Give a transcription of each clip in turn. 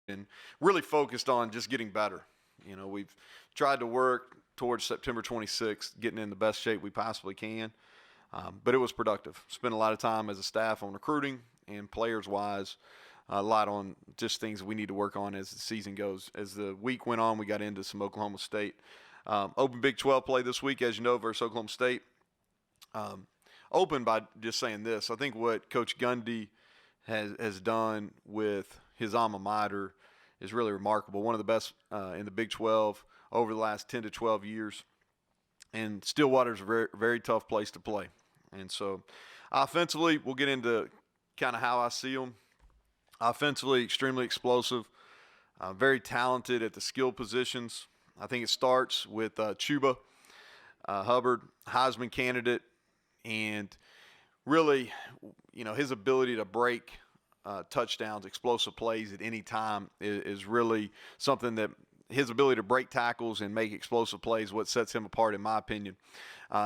and really focused on just getting better. We've tried to work towards September 26th, getting in the best shape we possibly can. But it was productive. Spent a lot of time as a staff on recruiting and players wise, a lot on just things we need to work on as the season goes. As the week went on, we got into some Oklahoma State. Open Big 12 play this week, as you know, versus Oklahoma State. Open by just saying this. I think what Coach Gundy has done with his alma mater is really remarkable. One of the best in the Big 12 over the last 10 to 12 years. And Stillwater's a very, very tough place to play. And so offensively, we'll get into kind of how I see them. Offensively, extremely explosive, very talented at the skill positions. I think it starts with Chuba Hubbard, Heisman candidate, and really, his ability to break touchdowns, explosive plays at any time is really something that his ability to break tackles and make explosive plays what sets him apart, in my opinion.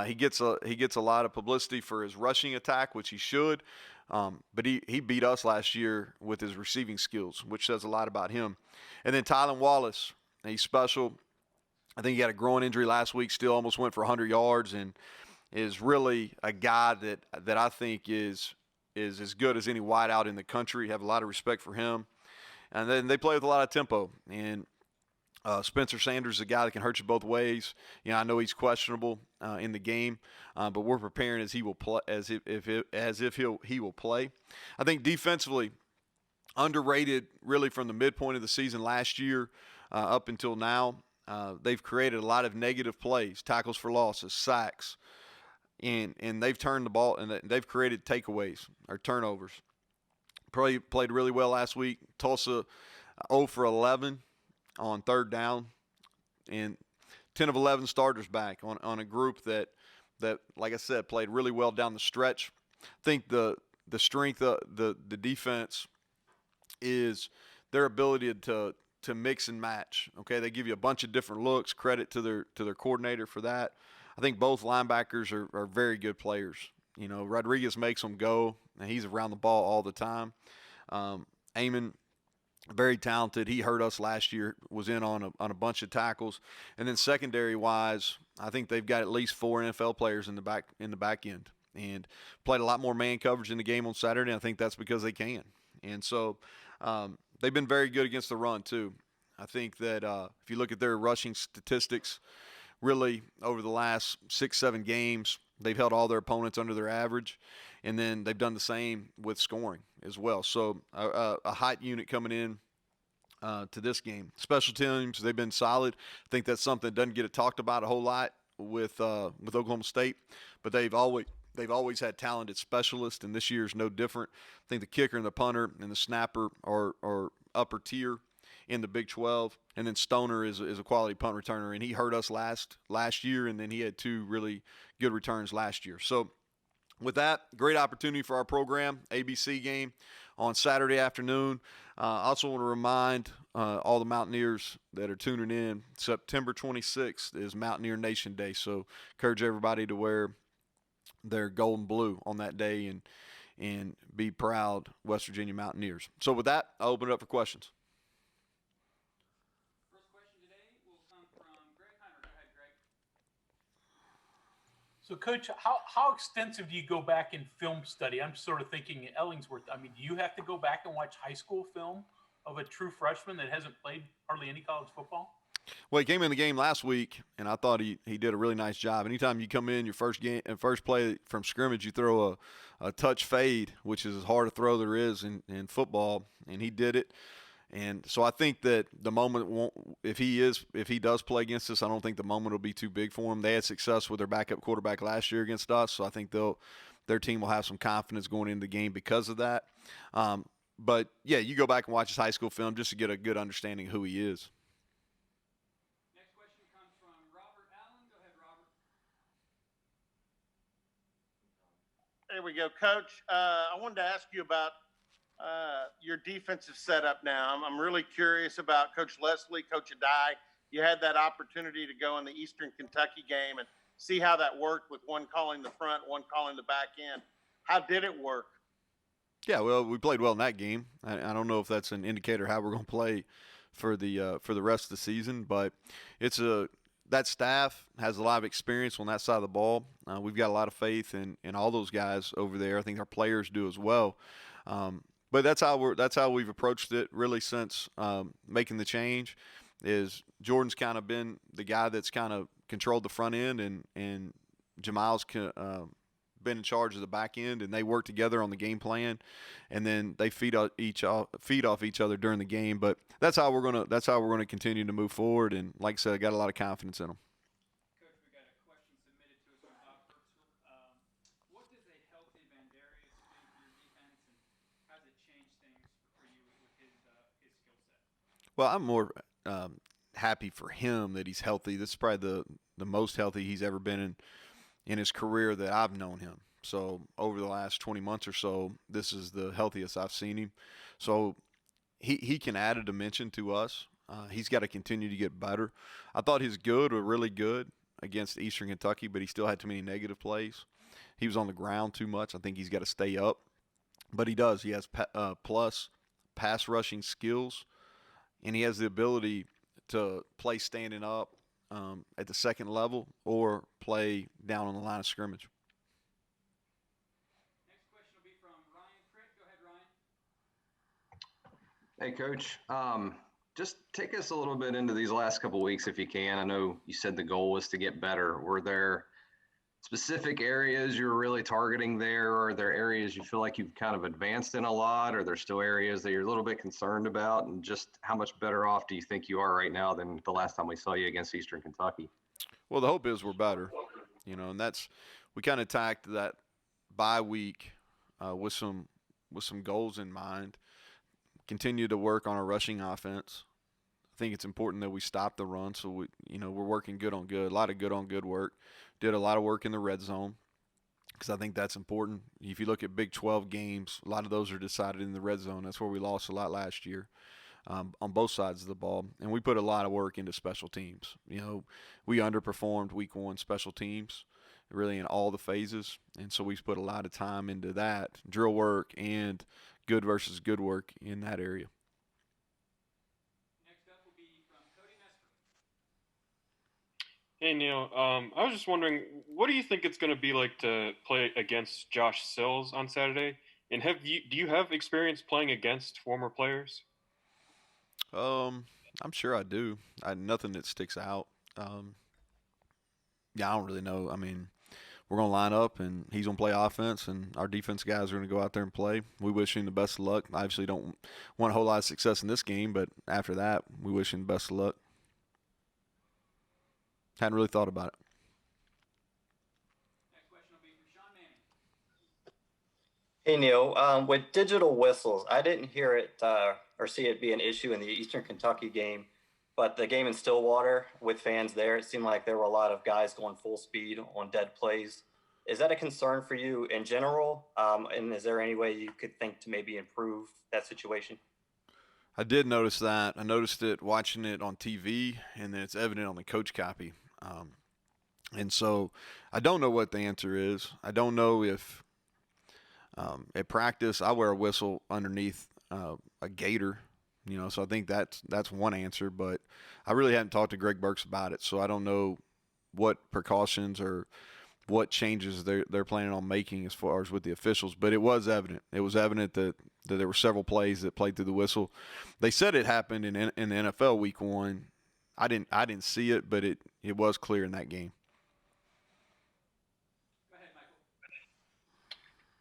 He gets a lot of publicity for his rushing attack, which he should, but he beat us last year with his receiving skills, which says a lot about him. And then Tylan Wallace, he's special. I think he had a groin injury last week, still almost went for 100 yards, and is really a guy that I think is as good as any wideout in the country. Have a lot of respect for him. And then they play with a lot of tempo. And Spencer Sanders is a guy that can hurt you both ways. I know he's questionable in the game, but we're preparing as he will play, as if he will play. I think defensively, underrated really from the midpoint of the season last year up until now. They've created a lot of negative plays, tackles for losses, sacks, and they've turned the ball and they've created takeaways or turnovers. Played really well last week. Tulsa 0 for 11 on third down, and 10 of 11 starters back on a group that, like I said, played really well down the stretch. I think the strength of the defense is their ability to mix and match. Okay, they give you a bunch of different looks. Credit to their coordinator for that. I think both linebackers are very good players. Rodriguez makes them go, and he's around the ball all the time. Amon, very talented. He hurt us last year, was in on a bunch of tackles. And then secondary-wise, I think they've got at least 4 NFL players in the back end and played a lot more man coverage in the game on Saturday. I think that's because they can. And so they've been very good against the run too. I think that if you look at their rushing statistics, really over the last 6-7 games, they've held all their opponents under their average, and then they've done the same with scoring as well. So a hot unit coming in to this game. Special teams, they've been solid. I think that's something that doesn't get talked about a whole lot with Oklahoma State, but they've always had talented specialists, and this year is no different. I think the kicker and the punter and the snapper are upper tier in the Big 12, and then Stoner is a quality punt returner, and he hurt us last year, and then he had 2 really good returns last year. So with that, great opportunity for our program, ABC game on Saturday afternoon. I also want to remind all the Mountaineers that are tuning in, September 26th is Mountaineer Nation Day, so encourage everybody to wear their gold and blue on that day and be proud West Virginia Mountaineers. So with that, I'll open it up for questions. So, Coach, how extensive do you go back in film study? I'm sort of thinking Ellingsworth. I mean, do you have to go back and watch high school film of a true freshman that hasn't played hardly any college football? Well, he came in the game last week, and I thought he did a really nice job. Anytime you come in your first play from scrimmage, you throw a touch fade, which is as hard a throw there is in football, and he did it. And so I think that the moment won't, if he does play against us, I don't think the moment will be too big for him. They had success with their backup quarterback last year against us, so I think their team will have some confidence going into the game because of that. But yeah, you go back and watch his high school film just to get a good understanding of who he is. Next question comes from Robert Allen. Go ahead, Robert. There we go, Coach. I wanted to ask you about your defensive setup now. I'm really curious about Coach Leslie, Coach Adai. You had that opportunity to go in the Eastern Kentucky game and see how that worked with one calling the front, one calling the back end. How did it work? Yeah, well, we played well in that game. I don't know if that's an indicator how we're going to play for the rest of the season, but it's that staff has a lot of experience on that side of the ball. We've got a lot of faith in all those guys over there. I think our players do as well. But that's how we've approached it really since making the change. Is Jordan's kind of been the guy that's kind of controlled the front end, and Jamal's been in charge of the back end, and they work together on the game plan, and then they feed off each other during the game. But that's how we're gonna continue to move forward. And like I said, I got a lot of confidence in them. Coach, we got a question submitted to us from Bob Kurtzel. What does a healthy Van Darius mean for your defense, and how does it change things for you with his skill set? Well, I'm more happy for him that he's healthy. This is probably the most healthy he's ever been in his career that I've known him. So over the last 20 months or so, this is the healthiest I've seen him. So he can add a dimension to us. He's got to continue to get better. I thought his good were really good against Eastern Kentucky, but he still had too many negative plays. He was on the ground too much. I think he's got to stay up. But he does. He has plus pass rushing skills, and he has the ability to play standing up at the second level or play down on the line of scrimmage. Next question will be from Ryan Pritt. Go ahead, Ryan. Hey, Coach. Just take us a little bit into these last couple of weeks, if you can. I know you said the goal was to get better. Were there specific areas you're really targeting there? Or are there areas you feel like you've kind of advanced in a lot? Or are there still areas that you're a little bit concerned about? And just how much better off do you think you are right now than the last time we saw you against Eastern Kentucky? Well, the hope is we're better, and we kind of attacked that bye week with some goals in mind. Continue to work on our rushing offense. I think it's important that we stop the run, so we're working good on good. A lot of good on good work. Did a lot of work in the red zone because I think that's important. If you look at Big 12 games, a lot of those are decided in the red zone. That's where we lost a lot last year on both sides of the ball. And we put a lot of work into special teams. We underperformed week one special teams really in all the phases. And so we've put a lot of time into that, drill work and good versus good work in that area. Next up will be from Cody Nesper. Hey, Neal. I was just wondering, what do you think it's going to be like to play against Josh Sills on Saturday? And do you have experience playing against former players? I'm sure I do. Nothing that sticks out. Yeah, I don't really know. I mean, we're going to line up, and he's going to play offense, and our defense guys are going to go out there and play. We wish him the best of luck. Obviously don't want a whole lot of success in this game, but after that, we wish him the best of luck. Hadn't really thought about it. Next question will be from Sean Manning. Hey Neal, with digital whistles, I didn't hear it or see it be an issue in the Eastern Kentucky game, but the game in Stillwater with fans there, it seemed like there were a lot of guys going full speed on dead plays. Is that a concern for you in general? And is there any way you could think to maybe improve that situation? I did notice that. I noticed it watching it on TV, and then it's evident on the coach copy. And so I don't know what the answer is. I don't know if at practice I wear a whistle underneath a gaiter, so I think that's one answer. But I really haven't talked to Greg Burks about it, so I don't know what precautions or what changes they're planning on making as far as with the officials. But it was evident. It was evident that there were several plays that played through the whistle. They said it happened in the NFL Week 1. I didn't see it, but it was clear in that game. Go ahead,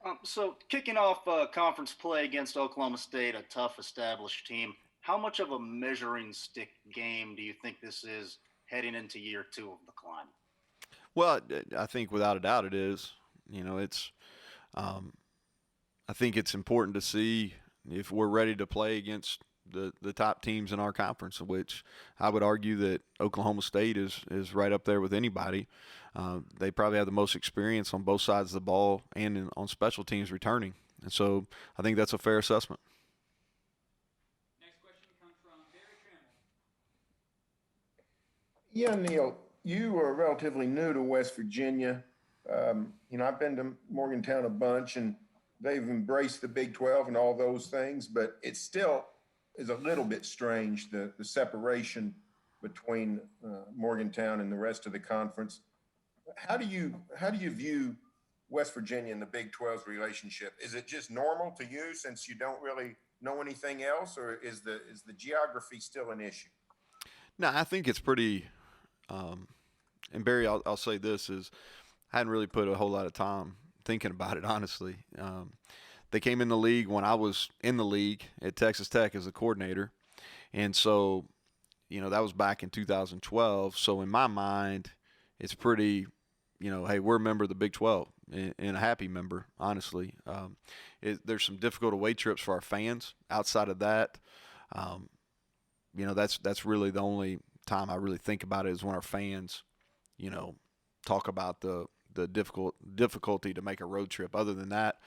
Michael. So kicking off conference play against Oklahoma State, a tough established team, how much of a measuring stick game do you think this is heading into year 2 of the climb? Well, I think without a doubt it is. It's I think it's important to see if we're ready to play against the top teams in our conference, which I would argue that Oklahoma State is right up there with anybody. They probably have the most experience on both sides of the ball and on special teams returning. And so I think that's a fair assessment. Next question comes from Barry Trammell. Yeah, Neal, you are relatively new to West Virginia. I've been to Morgantown a bunch, and they've embraced the Big 12 and all those things, but it still is a little bit strange, the separation between Morgantown and the rest of the conference. How do you view West Virginia and the Big 12's relationship? Is it just normal to you since you don't really know anything else, or is the geography still an issue? No, I think it's pretty. And Barry, I'll say this is I hadn't really put a whole lot of time thinking about it, honestly. They came in the league when I was in the league at Texas Tech as a coordinator. And so, that was back in 2012. So in my mind, it's pretty, hey, we're a member of the Big 12 and a happy member, honestly. There's some difficult away trips for our fans. Outside of that, that's really the only time I really think about it is when our fans, talk about the difficulty to make a road trip. Other than that,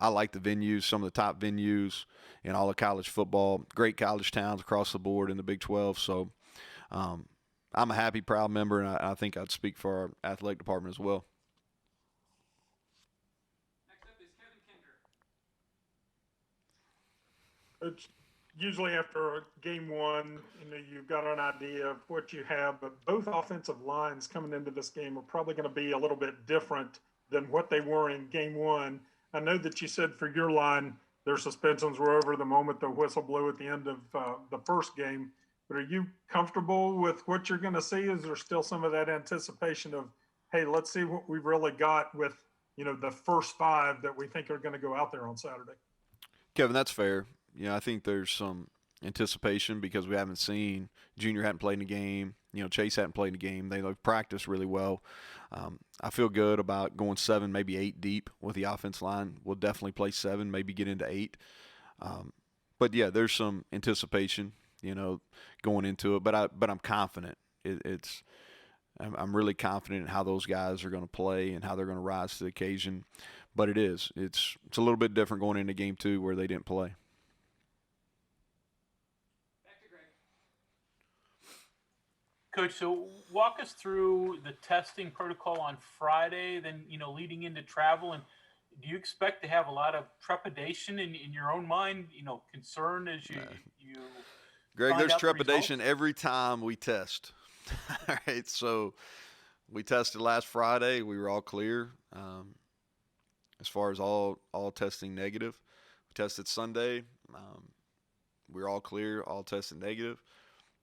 I like the venues, some of the top venues in all of college football, great college towns across the board in the Big 12. So I'm a happy, proud member, and I think I'd speak for our athletic department as well. Next up is Kevin Kinder. It's usually after game one, you've got an idea of what you have, but both offensive lines coming into this game are probably going to be a little bit different than what they were in game one. I know that you said for your line, their suspensions were over the moment the whistle blew at the end of the first game. But are you comfortable with what you're going to see? Is there still some of that anticipation of, hey, let's see what we've really got with, the first five that we think are going to go out there on Saturday? Kevin, that's fair. I think there's some anticipation because we haven't seen Junior hadn't played in a game. Chase hadn't played in a game. They've practiced really well. I feel good about going 7, maybe 8 deep with the offense line. We'll definitely play 7, maybe get into 8. But yeah, there's some anticipation, going into it. But I'm confident. I'm really confident in how those guys are going to play and how they're going to rise to the occasion. But it's a little bit different going into game 2 where they didn't play. Coach, so walk us through the testing protocol on Friday, then, leading into travel. And do you expect to have a lot of trepidation in your own mind, concern as you Greg, find there's out the trepidation results? every time we test. All right, so we tested last Friday. We were all clear as far as all testing negative. We tested Sunday. We were all clear, all tested negative.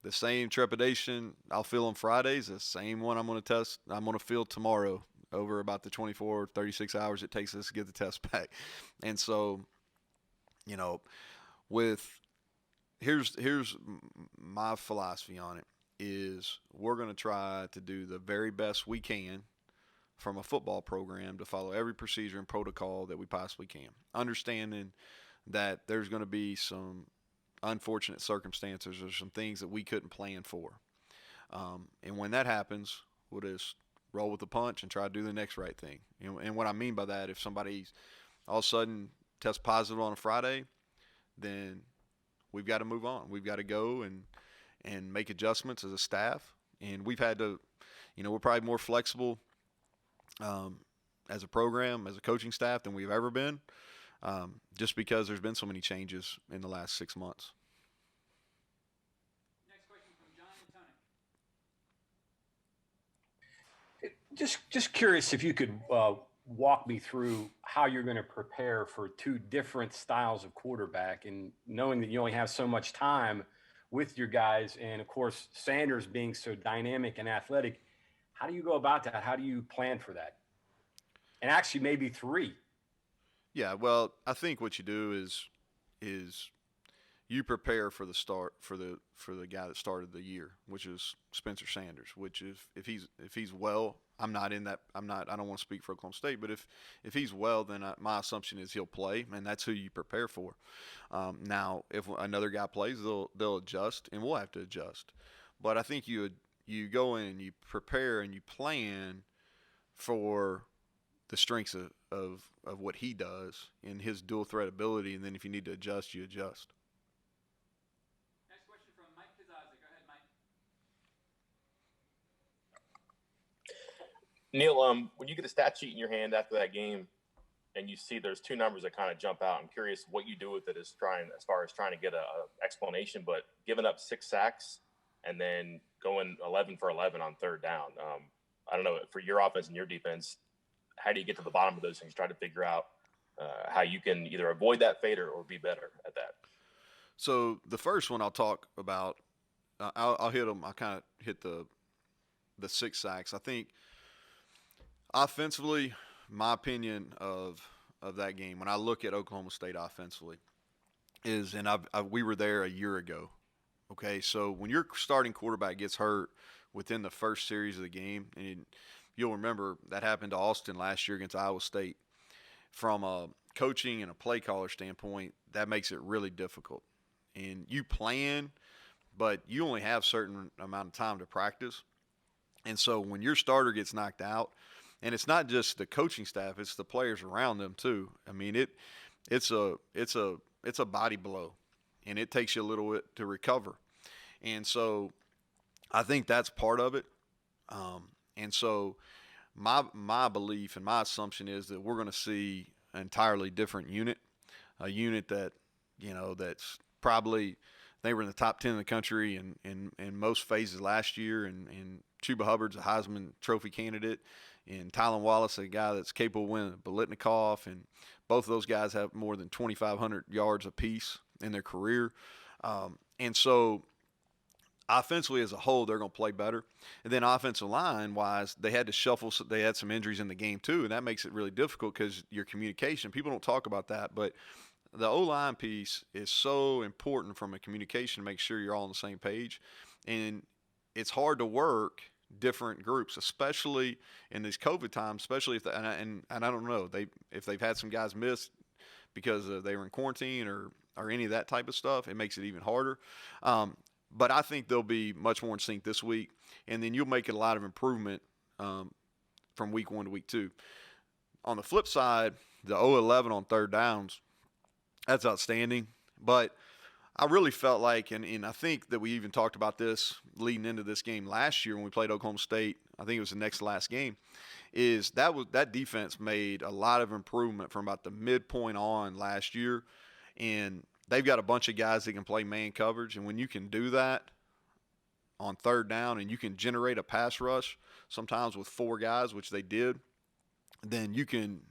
The same trepidation I'll feel on Fridays, the same one I'm going to feel tomorrow over about the 24, 36 hours it takes us to get the test back. And so, here's my philosophy on it is we're going to try to do the very best we can from a football program to follow every procedure and protocol that we possibly can, understanding that there's going to be some unfortunate circumstances or some things that we couldn't plan for. And when that happens, we'll just roll with the punch and try to do the next right thing. And what I mean by that, if somebody all of a sudden tests positive on a Friday, then we've got to move on. We've got to go and make adjustments as a staff. And we've had to, we're probably more flexible as a program, as a coaching staff than we've ever been. Just because there's been so many changes in the last 6 months. Next question from John and Tony. Just curious if you could walk me through how you're going to prepare for 2 different styles of quarterback, and knowing that you only have so much time with your guys, and of course Sanders being so dynamic and athletic. How do you go about that? How do you plan for that? And actually maybe 3. Yeah, well, I think what you do is you prepare for the start for the guy that started the year, which is Spencer Sanders. Which if he's well, I don't want to speak for Oklahoma State, but if he's well, then my assumption is he'll play, and that's who you prepare for. Now, if another guy plays, they'll adjust, and we'll have to adjust. But I think you go in and you prepare and you plan for the strengths of what he does and his dual threat ability, and then if you need to adjust, you adjust. Next question from Mike Piazza. Go ahead, Mike. Neal, when you get the stat sheet in your hand after that game, and you see there's two numbers that kind of jump out. I'm curious what you do with it as far as trying to get a explanation, but giving up 6 sacks and then going 11 for 11 on third down. I don't know, for your offense and your defense, how do you get to the bottom of those things? Try to figure out how you can either avoid that fate or be better at that. So the first one I'll talk about, I'll hit them. I kind of hit the 6 sacks. I think offensively, my opinion of that game, when I look at Oklahoma State offensively, is, and we were there a year ago. Okay, so when your starting quarterback gets hurt within the first series of the game, and you'll remember that happened to Austin last year against Iowa State. From a coaching and a play caller standpoint, that makes it really difficult. And you plan, but you only have a certain amount of time to practice. And so when your starter gets knocked out, and it's not just the coaching staff, it's the players around them too. I mean, it's a body blow, and it takes you a little bit to recover. And so I think that's part of it. And so my belief and my assumption is that we're going to see an entirely different unit, a unit that, that's probably, they were in the top 10 in the country in most phases last year, and Chuba Hubbard's a Heisman Trophy candidate, and Tylan Wallace, a guy that's capable of winning Biletnikoff, and both of those guys have more than 2,500 yards apiece in their career. And so offensively as a whole, they're going to play better. And then offensive line-wise, they had to shuffle. They had some injuries in the game too, and that makes it really difficult because your communication, people don't talk about that, but the O-line piece is so important from a communication to make sure you're all on the same page. And it's hard to work different groups, especially in these COVID times, especially if and I don't know, if they've had some guys miss because they were in quarantine or any of that type of stuff, it makes it even harder. But I think they'll be much more in sync this week, and then you'll make it a lot of improvement from week 1 to week 2. On the flip side, the 0-11 on third downs, that's outstanding. But I really felt like, and I think that we even talked about this leading into this game last year when we played Oklahoma State, I think it was the next to last game, is that defense made a lot of improvement from about the midpoint on last year. And they've got a bunch of guys that can play man coverage. And when you can do that on third down and you can generate a pass rush, sometimes with 4 guys, which they did, then you can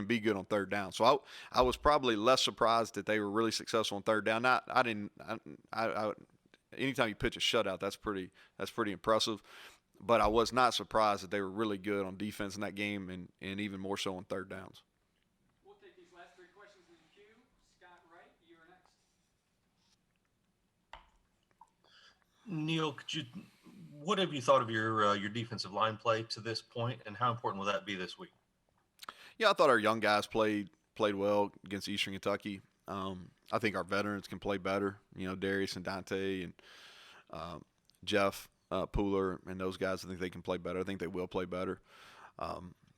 be good on third down. So I was probably less surprised that they were really successful on third down. Anytime you pitch a shutout, that's pretty impressive. But I was not surprised that they were really good on defense in that game, and even more so on third downs. We'll take these last 3 questions in the queue. Scott Wright, you're next. Neal, what have you thought of your defensive line play to this point, and how important will that be this week? Yeah, I thought our young guys played well against Eastern Kentucky. I think our veterans can play better. Darius and Dante and Jeff Pooler and those guys, I think they can play better. I think they will play better.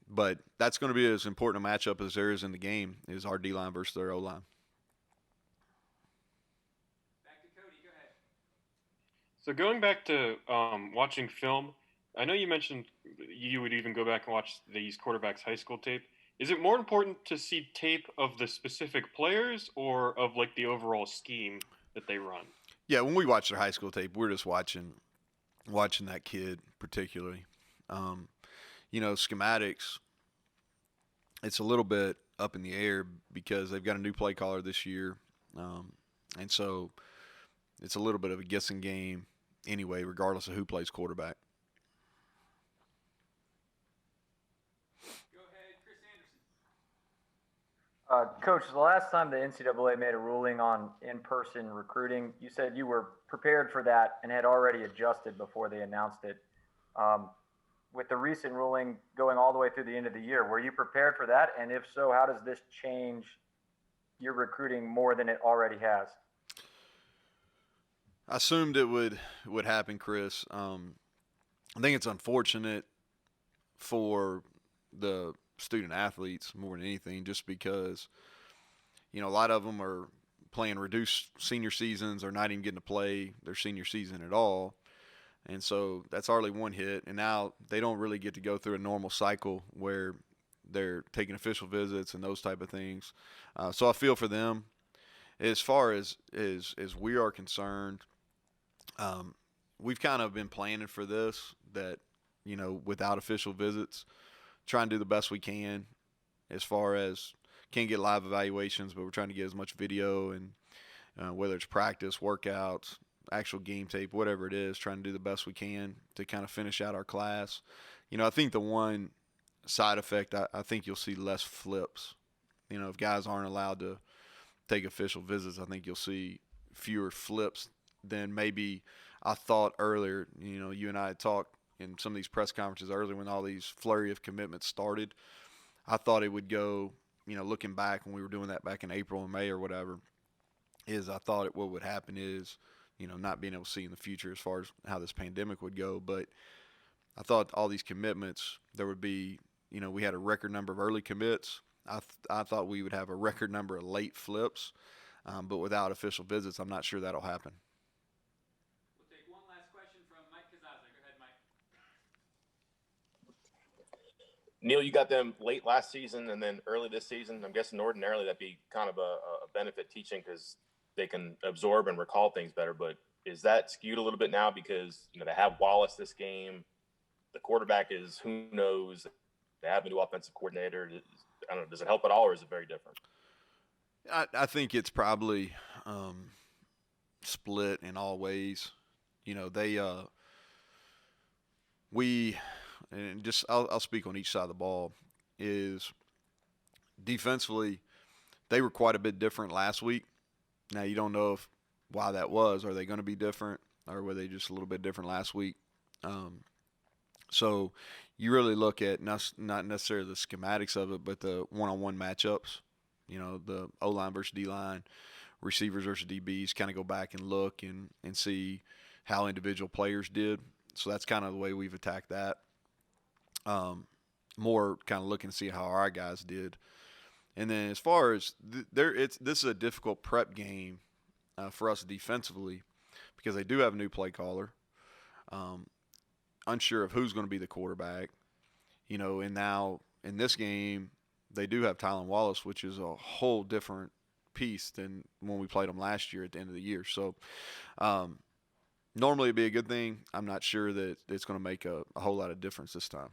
But that's going to be as important a matchup as there is in the game, is our D-line versus their O-line. Back to Cody. Go ahead. So going back to watching film, I know you mentioned you would even go back and watch these quarterbacks' high school tape. Is it more important to see tape of the specific players or of like the overall scheme that they run? Yeah, when we watch their high school tape, we're just watching that kid particularly. Schematics, it's a little bit up in the air because they've got a new play caller this year. And so it's a little bit of a guessing game anyway, regardless of who plays quarterback. Coach, the last time the NCAA made a ruling on in-person recruiting, you said you were prepared for that and had already adjusted before they announced it. With the recent ruling going all the way through the end of the year, were you prepared for that? And if so, how does this change your recruiting more than it already has? I assumed it would happen, Chris. I think it's unfortunate for the student athletes more than anything, just because a lot of them are playing reduced senior seasons or not even getting to play their senior season at all, and so that's hardly one hit. And now they don't really get to go through a normal cycle where they're taking official visits and those type of things. So I feel for them. As far as we are concerned, we've kind of been planning for this, that, without official visits, try and do the best we can as far as can't get live evaluations, but we're trying to get as much video and whether it's practice, workouts, actual game tape, whatever it is, trying to do the best we can to kind of finish out our class. I think the one side effect, I think you'll see less flips. If guys aren't allowed to take official visits, I think you'll see fewer flips than maybe I thought earlier. You and I had talked in some of these press conferences earlier when all these flurry of commitments started. I thought it would go, looking back when we were doing that back in April and May or whatever, is I thought what would happen is, not being able to see in the future as far as how this pandemic would go. But I thought all these commitments, there would be, we had a record number of early commits. I thought we would have a record number of late flips, but without official visits, I'm not sure that'll happen. We'll take one last question from Mike Kazaza. Go ahead, Mike. Neal, you got them late last season and then early this season. I'm guessing ordinarily that'd be kind of a benefit teaching because they can absorb and recall things better. But is that skewed a little bit now because, they have Wallace this game? The quarterback is who knows. They have a new offensive coordinator. I don't know. Does it help at all, or is it very different? I think it's probably split in all ways. I'll speak on each side of the ball. Is defensively, they were quite a bit different last week. Now you don't know why that was. Are they going to be different, or were they just a little bit different last week? So you really look at not necessarily the schematics of it, but the one-on-one matchups. The O-line versus D-line, receivers versus DBs, kind of go back and look and see how individual players did. So that's kind of the way we've attacked that. More kind of looking to see how our guys did. And then as far as this is a difficult prep game for us defensively because they do have a new play caller. Unsure of who's going to be the quarterback, and now in this game, they do have Tylan Wallace, which is a whole different piece than when we played them last year at the end of the year. So normally it'd be a good thing. I'm not sure that it's going to make a whole lot of difference this time.